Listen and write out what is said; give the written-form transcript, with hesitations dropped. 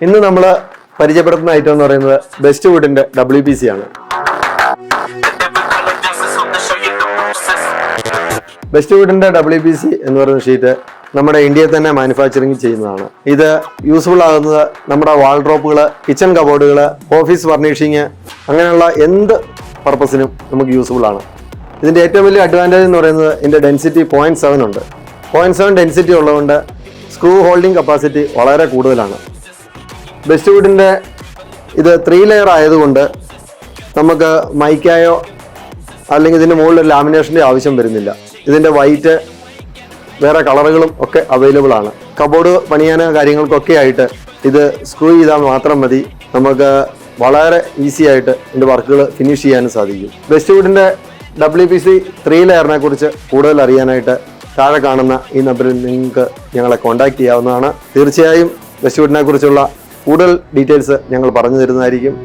ഇന്ന് നമ്മൾ പരിചയപ്പെടുത്തുന്ന ഐറ്റം എന്ന് പറയുന്നത് ബെസ്റ്റ് വുഡിന്റെ WPC ആണ്. ബെസ്റ്റ് വുഡിന്റെ WPC എന്ന് പറയുന്ന ഷീറ്റ് നമ്മുടെ ഇന്ത്യയിൽ തന്നെ മാനുഫാക്ചറിങ് ചെയ്യുന്നതാണ്. ഇത് യൂസ്ഫുൾ ആകുന്നത് നമ്മുടെ വാൾഡ്രോപ്പുകൾ, കിച്ചൺ കബോർഡുകൾ, ഓഫീസ് ഫർണിഷിങ് അങ്ങനെയുള്ള എന്ത് പർപ്പസിനും നമുക്ക് യൂസ്ഫുൾ ആണ്. ഇതിന്റെ ഏറ്റവും വലിയ അഡ്വാൻറ്റേജ് എന്ന് പറയുന്നത് ഇതിന്റെ ഡെൻസിറ്റി 0.7 ഉണ്ട്. 0.7 ഡെൻസിറ്റി ഉള്ളതുകൊണ്ട് സ്ക്രൂ ഹോൾഡിംഗ് കപ്പാസിറ്റി വളരെ കൂടുതലാണ്. ബെസ്റ്റ് വുഡിന്റെ ഇത് 3 ലെയർ ആയതുകൊണ്ട് നമുക്ക് മൈക്കായോ അല്ലെങ്കിൽ ഇതിന്റെ മുകളിൽ ലാമിനേഷന്റെ ആവശ്യം വരുന്നില്ല. ഇതിന്റെ വൈറ്റ് വേറെ കളറുകളും ഒക്കെ അവൈലബിൾ ആണ്. കബോർഡ് പണിയാനോ കാര്യങ്ങൾക്കൊക്കെ ആയിട്ട് ഇത് സ്ക്രൂ ചെയ്താൽ മാത്രം മതി. നമുക്ക് വളരെ ഈസി ആയിട്ട് ഇതിന്റെ വർക്കുകൾ ഫിനിഷ് ചെയ്യാനും സാധിക്കും. ബെസ്റ്റ് വുഡിന്റെ WPC 3 ലെയറിനെ കുറിച്ച് കൂടുതൽ അറിയാനായിട്ട് താഴെ കാണുന്ന ഈ നമ്പറിൽ നിങ്ങൾക്ക് ഞങ്ങളെ കോൺടാക്ട് ചെയ്യാവുന്നതാണ്. തീർച്ചയായും ബെസ്റ്റ് വുഡിനെ കുറിച്ചുള്ള കൂടുതൽ ഡീറ്റെയിൽസ് ഞങ്ങൾ പറഞ്ഞു തരുന്നതായിരിക്കും.